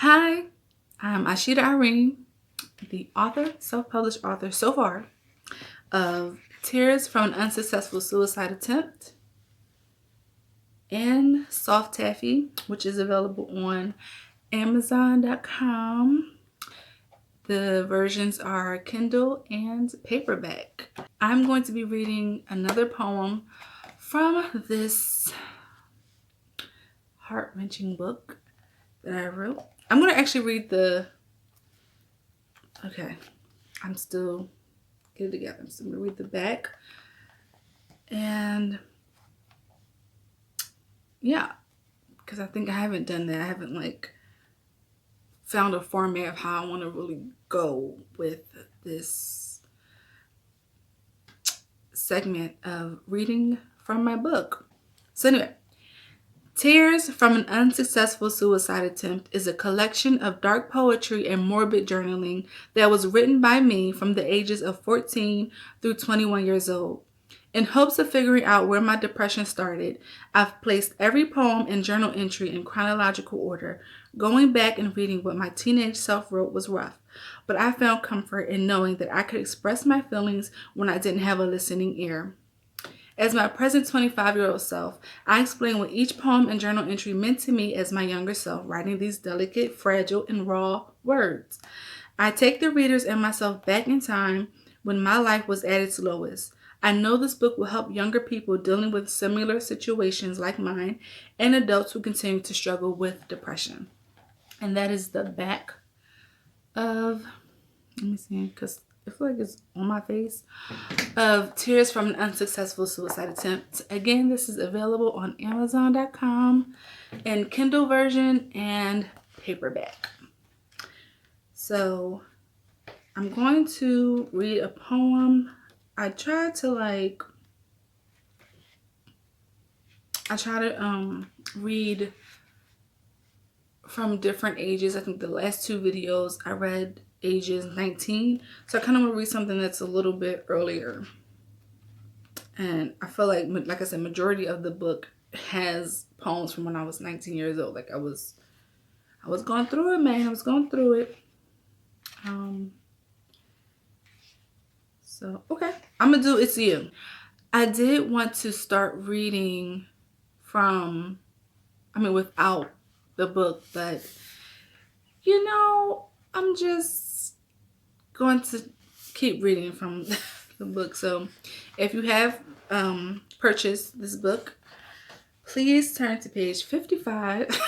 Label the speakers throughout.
Speaker 1: Hi, I'm Ahsheeda Irene, the author, self-published author so far of Tears from an Unsuccessful Suicide Attempt and Soft Taffy, which is available on Amazon.com. The versions are Kindle and paperback. I'm going to be reading another poem from this heart-wrenching book that I wrote. I'm going to actually read I'm still get it together. I'm still going to read the back. And yeah, because I think I haven't done that. I haven't found a format of how I want to really go with this segment of reading from my book. So anyway, Tears from an Unsuccessful Suicide Attempt is a collection of dark poetry and morbid journaling that was written by me from the ages of 14 through 21 years old. In hopes of figuring out where my depression started, I've placed every poem and journal entry in chronological order. Going back and reading what my teenage self wrote was rough, but I found comfort in knowing that I could express my feelings when I didn't have a listening ear. As my present 25-year-old self, I explain what each poem and journal entry meant to me as my younger self, writing these delicate, fragile, and raw words. I take the readers and myself back in time when my life was at its lowest. I know this book will help younger people dealing with similar situations like mine and adults who continue to struggle with depression. And that is the back of, let me see, because I feel like it's on my face, of Tears from an Unsuccessful Suicide Attempt. Again, this is available on Amazon.com in Kindle version and paperback. So I'm going to read a poem. I try to read from different ages. I think the last two videos I read ages 19. So I kind of want to read something that's a little bit earlier. And I feel like I said, majority of the book has poems from when I was 19 years old. Like I was going through it, man. I was going through it. So, okay. I'm going to do It's You. I did want to start reading without the book, but I'm just going to keep reading from the book. So if you have purchased this book, please turn to page 55.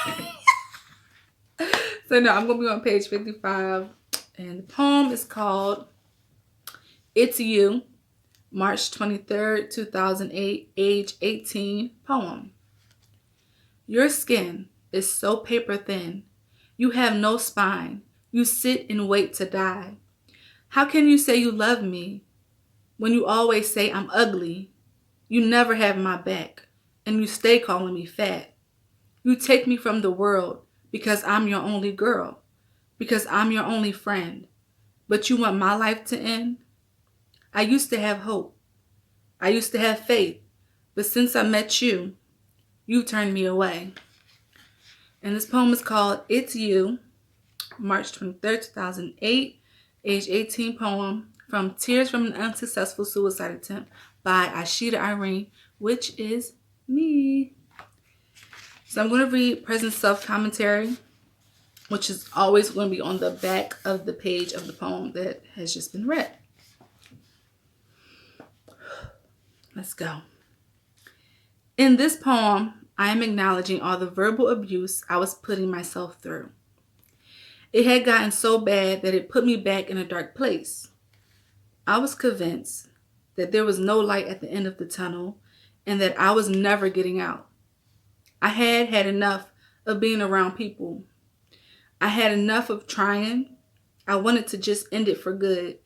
Speaker 1: So no, I'm going to be on page 55. And the poem is called It's You, March 23rd, 2008, age 18 poem. Your skin is so paper thin. You have no spine. You sit and wait to die. How can you say you love me when you always say I'm ugly? You never have my back, and you stay calling me fat. You take me from the world because I'm your only girl, because I'm your only friend. But you want my life to end? I used to have hope. I used to have faith. But since I met you, you turned me away. And this poem is called It's You, March 23rd, 2008, age 18 poem from Tears from an Unsuccessful Suicide Attempt by Ahsheeda Irene, which is me. So I'm going to read present self-commentary, which is always going to be on the back of the page of the poem that has just been read. Let's go. In this poem, I am acknowledging all the verbal abuse I was putting myself through. It had gotten so bad that it put me back in a dark place. I was convinced that there was no light at the end of the tunnel and that I was never getting out. I had enough of being around people. I had enough of trying. I wanted to just end it for good.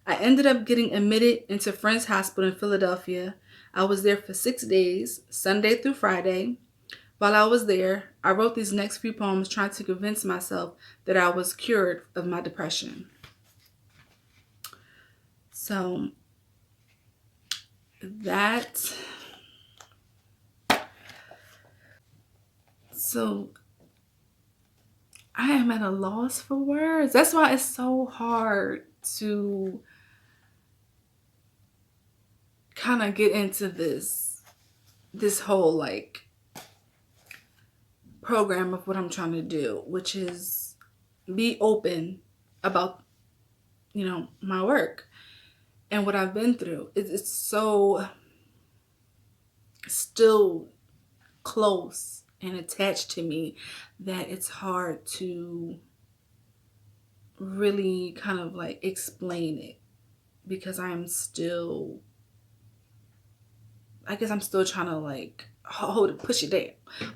Speaker 1: I ended up getting admitted into Friends Hospital in Philadelphia. I was there for 6 days, Sunday through Friday. While I was there, I wrote these next few poems trying to convince myself that I was cured of my depression. So I am at a loss for words. That's why it's so hard to kind of get into this whole like program of what I'm trying to do, which is be open about, my work and what I've been through. It's so still close and attached to me that it's hard to really kind of like explain it, because I guess I'm still trying to like hold it, push it down.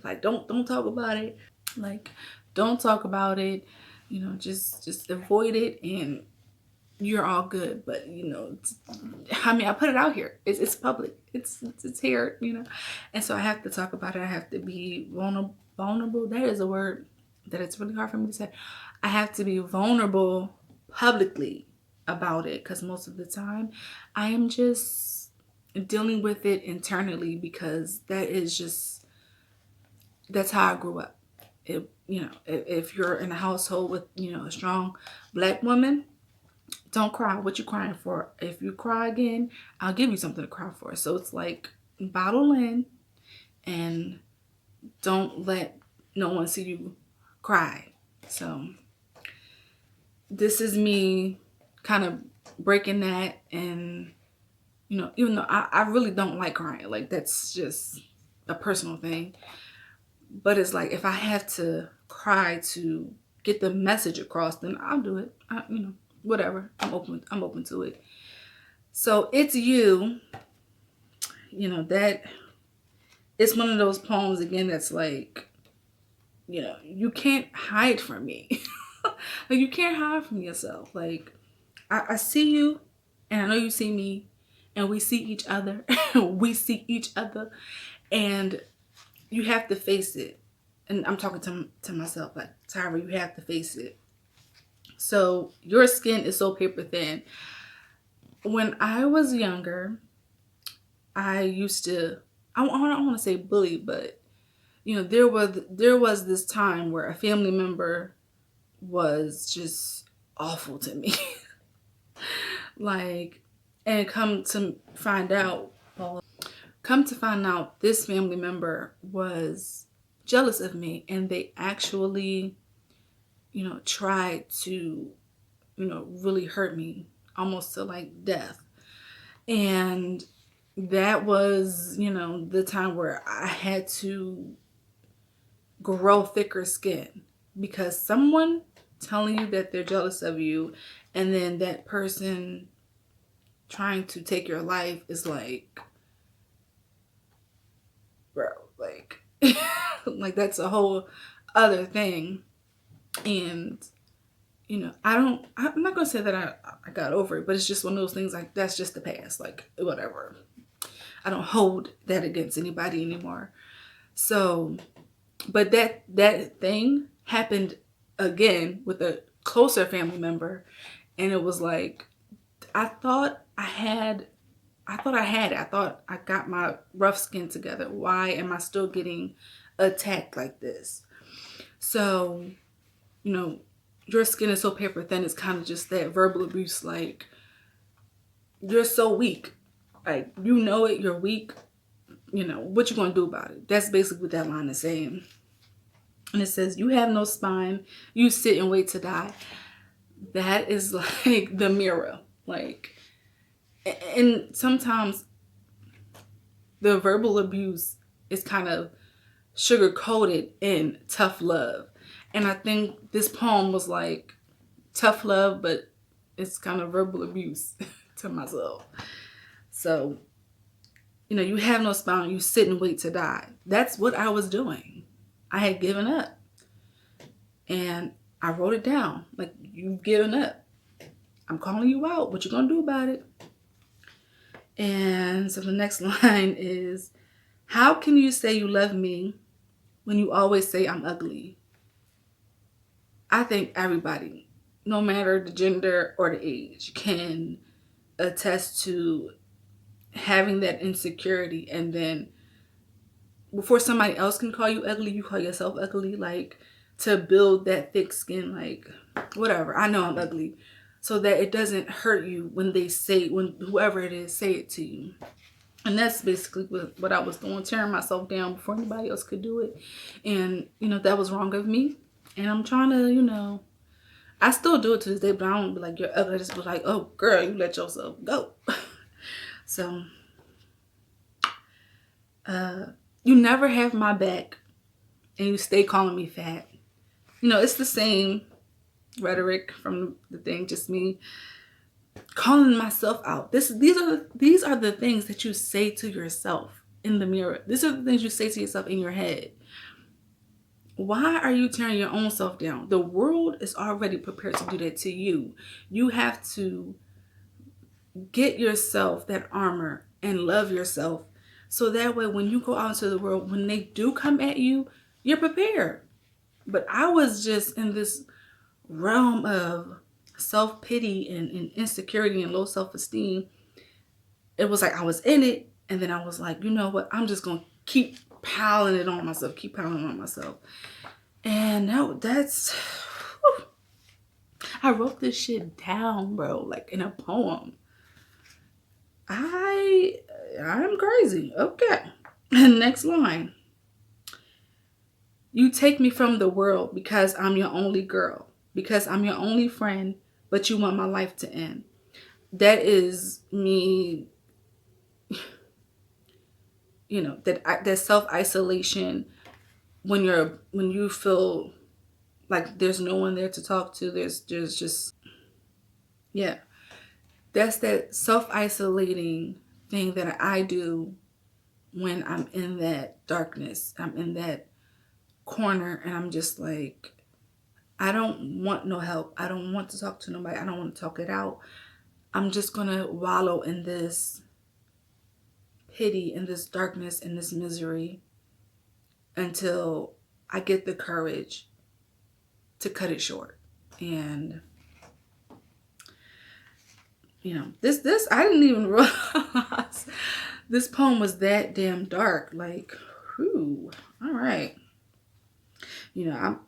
Speaker 1: Like don't talk about it. Like don't talk about it. Just avoid it and you're all good. But I put it out here. It's public. It's here. And so I have to talk about it. I have to be vulnerable. That is a word that it's really hard for me to say. I have to be vulnerable publicly about it, because most of the time I am just dealing with it internally, because that's how I grew up. If you're in a household with a strong Black woman, don't cry. What you crying for? If you cry again, I'll give you something to cry for. So it's like bottle in and don't let no one see you cry. So this is me kind of breaking that. And even though I really don't like crying, like that's just a personal thing. But it's like if I have to cry to get the message across, then I'll do it. Whatever. I'm open to it. So it's you. That it's one of those poems again that's like, you can't hide from me. Like you can't hide from yourself. Like I see you and I know you see me and we see each other. We see each other and you have to face it. And I'm talking to myself, like, Tyra, you have to face it. So your skin is so paper thin. When I was younger, I used to, I don't want to say bully, but there was this time where a family member was just awful to me. Like, and come to find out, this family member was jealous of me, and they actually, tried to, really hurt me almost to like death. And that was, the time where I had to grow thicker skin, because someone telling you that they're jealous of you and then that person trying to take your life is like, bro, like, like that's a whole other thing. And, I'm not going to say that I got over it, but it's just one of those things like, that's just the past, like, whatever. I don't hold that against anybody anymore. So, but that thing happened again with a closer family member. And it was like, I thought I had it. I thought I got my rough skin together. Why am I still getting attacked like this? So, your skin is so paper thin. It's kind of just that verbal abuse. Like, you're so weak. Like, it, you're weak. What you gonna do about it? That's basically what that line is saying. And it says, you have no spine. You sit and wait to die. That is like the mirror. Like, and sometimes the verbal abuse is kind of sugar coated in tough love. And I think this poem was like tough love, but it's kind of verbal abuse to myself. So, you have no spine, you sit and wait to die. That's what I was doing. I had given up. And I wrote it down. Like, you've given up. I'm calling you out. What you gonna do about it? And so the next line is, how can you say you love me when you always say I'm ugly? I think everybody, no matter the gender or the age, can attest to having that insecurity. And then before somebody else can call you ugly, you call yourself ugly. Like, to build that thick skin, like, whatever, I know I'm ugly, so that it doesn't hurt you when they say, when whoever it is say it to you. And that's basically what I was doing, tearing myself down before anybody else could do it. And, that was wrong of me. And I'm trying to, I still do it to this day, but I don't be like, you're ugly. I just be like, oh, girl, you let yourself go. So, you never have my back and you stay calling me fat. It's the same rhetoric from the thing, just me calling myself out. These are the things that you say to yourself in the mirror. These are the things you say to yourself in your head. Why are you tearing your own self down? The world is already prepared to do that to you. You have to get yourself that armor and love yourself, so that way when you go out into the world, when they do come at you, you're prepared. But I was just in this realm of self-pity and insecurity and low self-esteem. It was like I was in it, and then I was like, you know what? I'm just going to keep piling it on myself. And that's... I wrote this shit down, bro, like in a poem. I'm crazy. Okay. Next line. You take me from the world because I'm your only girl, because I'm your only friend, but you want my life to end. That is me, that self-isolation when you feel like there's no one there to talk to. There's just, yeah. That's that self-isolating thing that I do when I'm in that darkness. I'm in that corner and I'm just like, I don't want no help. I don't want to talk to nobody. I don't want to talk it out. I'm just going to wallow in this pity, in this darkness, in this misery until I get the courage to cut it short. And this I didn't even realize this poem was that damn dark. Like, whew, all right. I'm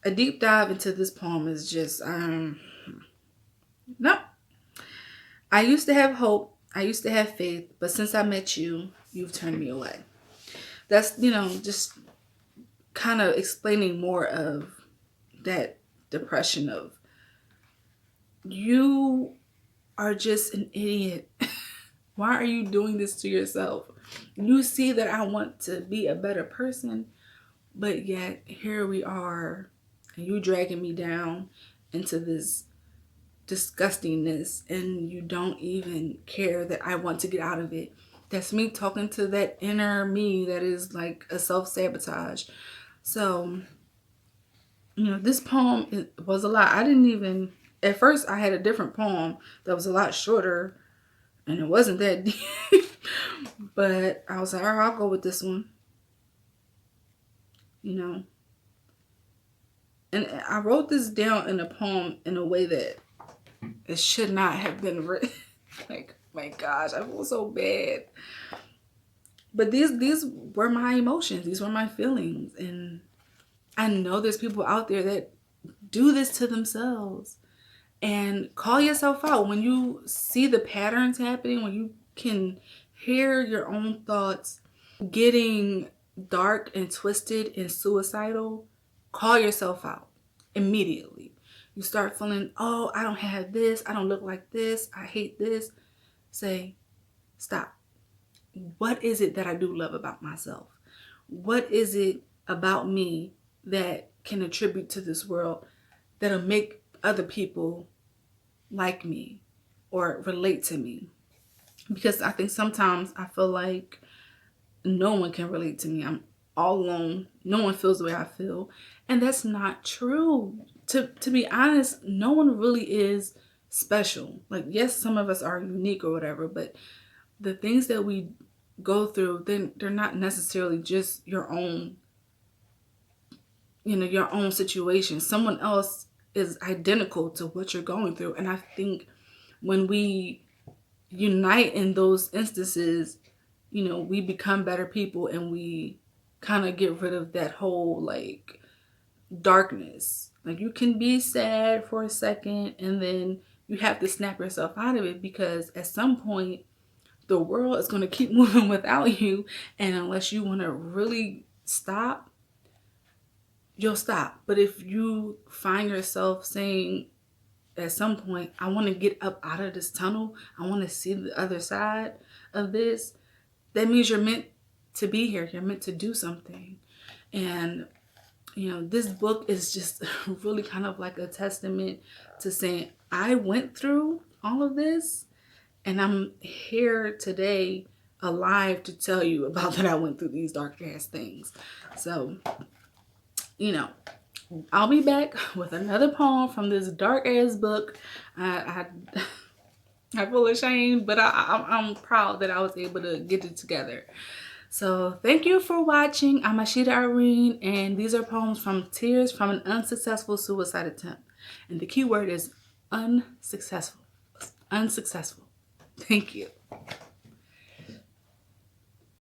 Speaker 1: a deep dive into this poem is just no. I used to have hope. I used to have faith, but since I met you, you've turned me away. That's, just kind of explaining more of that depression of, you are just an idiot. Why are you doing this to yourself? You see that I want to be a better person, but yet here we are, and you dragging me down into this disgustingness, and you don't even care that I want to get out of it. That's me talking to that inner me that is like a self-sabotage. So, this poem was a lot. I didn't even, at first I had a different poem that was a lot shorter and it wasn't that deep. But I was like, all right, I'll go with this one. And I wrote this down in a poem in a way that it should not have been written. Like, my gosh, I feel so bad. But these were my emotions. These were my feelings. And I know there's people out there that do this to themselves. And call yourself out. When you see the patterns happening, when you can hear your own thoughts getting dark and twisted and suicidal, call yourself out immediately. You start feeling, oh, I don't have this. I don't look like this. I hate this. Say, stop. What is it that I do love about myself? What is it about me that can attribute to this world that'll make other people like me or relate to me? Because I think sometimes I feel like no one can relate to me. I'm all alone. No one feels the way I feel. And that's not true. To be honest, no one really is special. Like, yes, some of us are unique or whatever, but the things that we go through, then they're not necessarily just your own, your own situation. Someone else is identical to what you're going through. And I think when we unite in those instances, we become better people, and we kind of get rid of that whole, like, darkness. Like, you can be sad for a second and then you have to snap yourself out of it, because at some point the world is going to keep moving without you, and unless you want to really stop, you'll stop. But if you find yourself saying at some point, I want to get up out of this tunnel, I want to see the other side of this, that means you're meant to be here. You're meant to do something. And this book is just really kind of like a testament to saying, I went through all of this and I'm here today alive to tell you about that I went through these dark ass things. So, I'll be back with another poem from this dark ass book. I feel ashamed, but I'm proud that I was able to get it together. So thank you for watching. I'm Ahsheeda Irene, and these are poems from Tears from an Unsuccessful Suicide Attempt. And the key word is unsuccessful. Unsuccessful. Thank you.